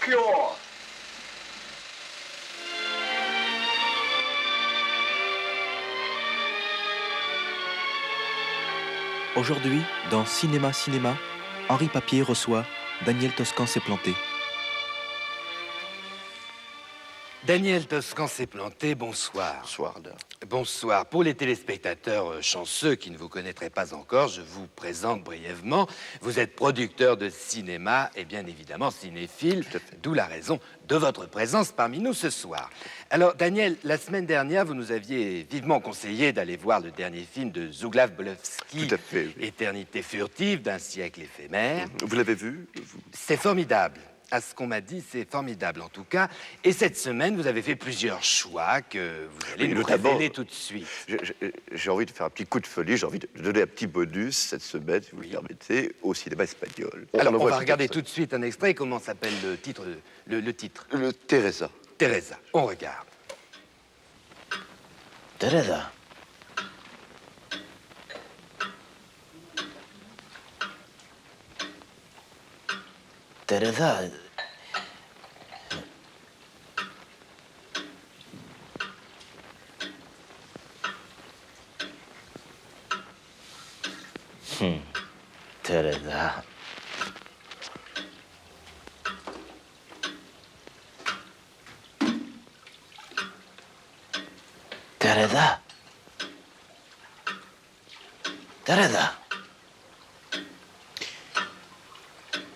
pure. Aujourd'hui, dans Cinéma, Henri Papier reçoit Daniel Toscan s'est planté. Daniel Toscan s'est planté, bonsoir. Bonsoir. Bonsoir. Pour les téléspectateurs chanceux qui ne vous connaîtraient pas encore, je vous présente brièvement. Vous êtes producteur de cinéma et bien évidemment cinéphile, d'où la raison de votre présence parmi nous ce soir. Alors, Daniel, la semaine dernière, vous nous aviez vivement conseillé d'aller voir le dernier film de Zuglav Bolevski, oui. Éternité furtive d'un siècle éphémère. Vous l'avez vu C'est formidable. À ce qu'on m'a dit, c'est formidable en tout cas. Et cette semaine, vous avez fait plusieurs choix que vous allez nous révéler tout de suite. J'ai envie de faire un petit coup de folie, j'ai envie de donner un petit bonus cette semaine, si vous le permettez, au cinéma espagnol. Alors, on va regarder tout de suite un extrait. Comment s'appelle le titre le titre Le Teresa. Teresa. On regarde. Teresa. Teresa. Teresa. Teresa. Teresa.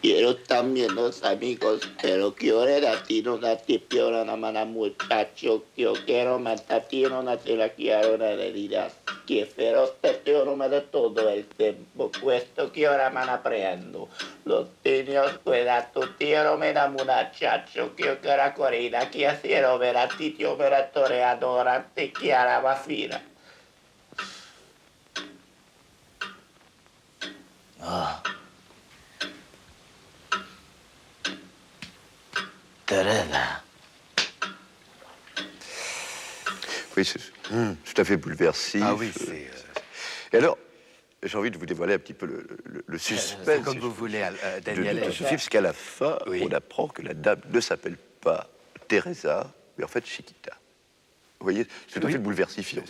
Quiero también los amigos, pero quiero latino, una tipiona, una mana muchacho, yo quiero matatino, una te la quiero, una de dirás, que feroz te quiero me de todo el tiempo, puesto que ahora me aprendo. Los niños, cuida tu tío, me da muchacho, que yo quiero corrida, que quiero ver a titio, ver a toreadora, te quiero vafira. Ah. Teresa. Oui, c'est tout à fait bouleversif. Ah oui, c'est... Et alors, j'ai envie de vous dévoiler un petit peu le suspense. comme vous voulez, Daniel. De ce film, parce qu'à la fin, Oui. on apprend que la dame ne s'appelle pas Teresa, mais en fait Chiquita. Vous voyez, c'est tout à fait bouleversifiant.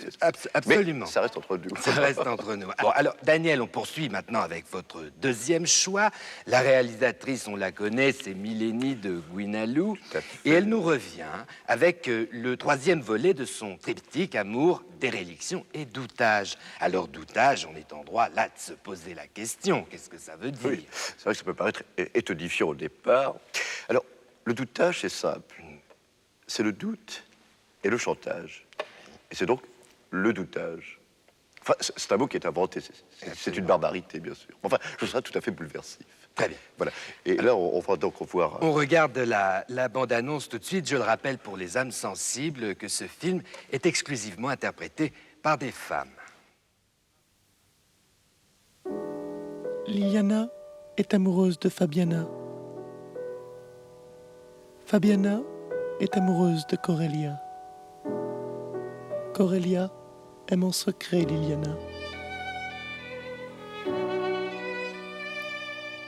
Absolument. Mais ça reste entre nous. Ça reste entre nous. Bon, alors, Daniel, on poursuit maintenant avec votre deuxième choix. La réalisatrice, on la connaît, c'est Milénie de Guinalou. Et elle nous revient avec le troisième volet de son triptyque Amour, déréliction et doutage. Alors, doutage, on est en droit là de se poser la question. Qu'est-ce que ça veut dire? Oui, c'est vrai que ça peut paraître étonifiant au départ. Alors, le doutage, c'est simple. C'est le doute et le chantage. Et c'est donc le doutage. Enfin, c'est un mot qui est inventé. C'est une barbarité, bien sûr. Enfin, je serais tout à fait bouleversif. Très bien. Voilà. Et là, on va donc voir... On regarde la bande-annonce tout de suite. Je le rappelle pour les âmes sensibles que ce film est exclusivement interprété par des femmes. Liliana est amoureuse de Fabiana. Fabiana est amoureuse de Corelia. Corelia aime en secret Liliana.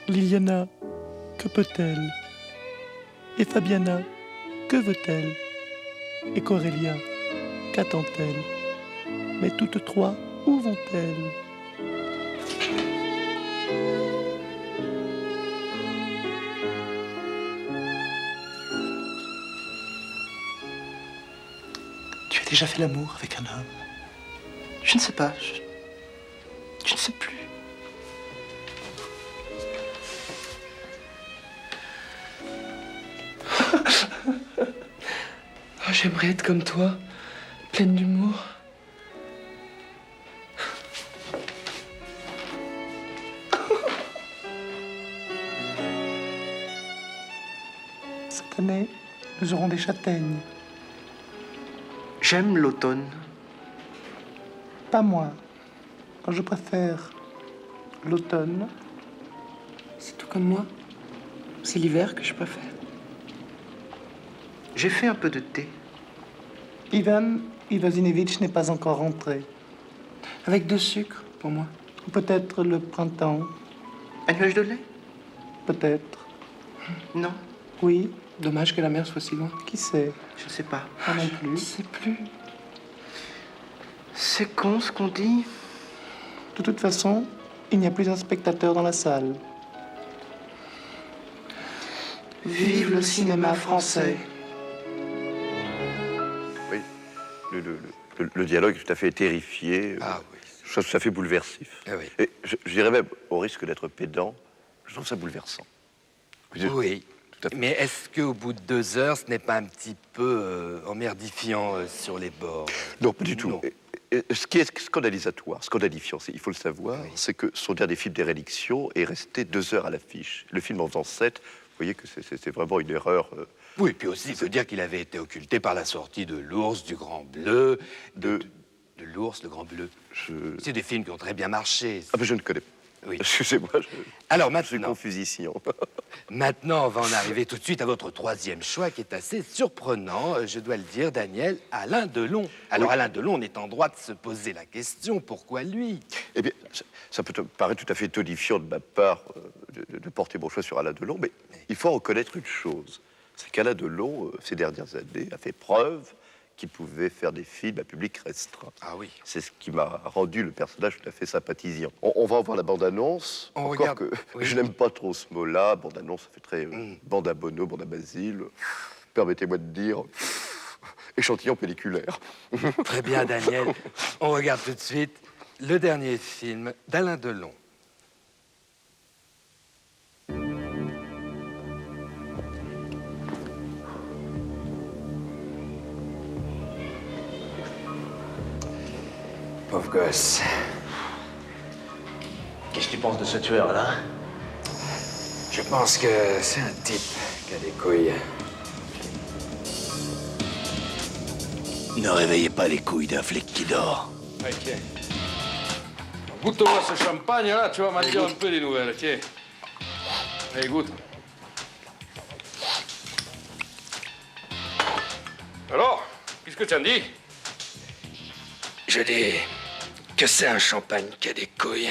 Liliana, que peut-elle? Et Fabiana, que veut-elle? Et Corelia, qu'attend-elle? Mais toutes trois, où vont-elles? Tu as déjà fait l'amour avec un homme? Je ne sais pas. Je ne sais plus. Oh, j'aimerais être comme toi, pleine d'humour. Cette année, nous aurons des châtaignes. J'aime l'automne. Pas moi. Je préfère l'automne. C'est tout comme moi. C'est l'hiver que je préfère. J'ai fait un peu de thé. Ivan Ivasinevitch n'est pas encore rentré. Avec 2 sucres, pour moi. Peut-être le printemps. Un nuage de lait? Peut-être. Non. Oui. Dommage que la mer soit si loin. Qui sait? Je ne sais pas. Moi non Je plus. sais plus. C'est con ce qu'on dit. De toute façon, il n'y a plus un spectateur dans la salle. Vive le cinéma français. Oui, le dialogue est tout à fait terrifié. Ah oui. Je trouve ça tout à fait bouleversif. Ah oui. Et je dirais même, au risque d'être pédant, je trouve ça bouleversant. Oui. Tout à fait. Mais est-ce qu'au bout de 2 heures, ce n'est pas un petit peu emmerdifiant sur les bords? Non, pas du tout. Non. Et ce qui est scandalifiant, il faut le savoir, c'est que son dernier film d'Érédiction est resté 2 heures à l'affiche. Le film en faisant 7, vous voyez que c'est vraiment une erreur. Oui, puis aussi, il faut dire qu'il avait été occulté par la sortie de L'Ours, du Grand Bleu, de L'Ours, le Grand Bleu. C'est des films qui ont très bien marché. Ah, mais je ne connais pas. Oui. Excusez-moi, Alors je suis maintenant, confus ici. maintenant, on va en arriver tout de suite à votre troisième choix qui est assez surprenant, je dois le dire, Daniel, Alain Delon. Alors Oui. Alain Delon, on est en droit de se poser la question, pourquoi lui? Eh bien, ça peut te paraître tout à fait tonifiant de ma part de porter mon choix sur Alain Delon, mais il faut reconnaître une chose, c'est qu'Alain Delon, ces dernières années, a fait preuve qu'il pouvait faire des films à public restreint. Ah oui. C'est ce qui m'a rendu le personnage tout à fait sympathisant. On va voir la bande-annonce. On Encore regarde, que oui. je n'aime pas trop ce mot-là. Bande-annonce, ça fait très bande à Bono, bande à Basile. Permettez-moi de dire échantillon pelliculaire. Très bien, Daniel. On regarde tout de suite le dernier film d'Alain Delon. Pauvre gosse. Qu'est-ce que tu penses de ce tueur-là? Je pense que c'est un type qui a des couilles. Ne réveillez pas les couilles d'un flic qui dort. Ok. Goûte-moi ce champagne-là, tu vas m'en dire un peu des nouvelles, tiens. Allez, goûte. Alors, qu'est-ce que tu en dis? Je dis que c'est un champagne qui a des couilles.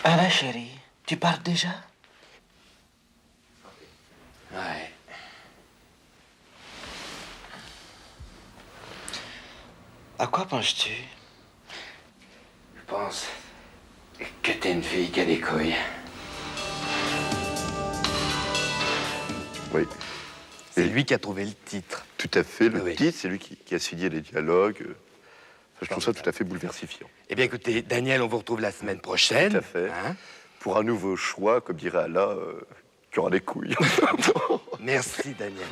Alain, chérie, tu parles déjà? Ouais. À quoi penses-tu? Je pense que t'es une fille qui a des couilles. Oui, C'est lui qui a trouvé le titre. tout à fait. Le Oui. titre, c'est lui qui a signé les dialogues. Je trouve ça tout à fait bouleversifiant. Eh bien, écoutez, Daniel, on vous retrouve la semaine prochaine. Tout à fait. Hein? Pour un nouveau choix, comme dirait Alain, qui aura des couilles. Merci, Daniel.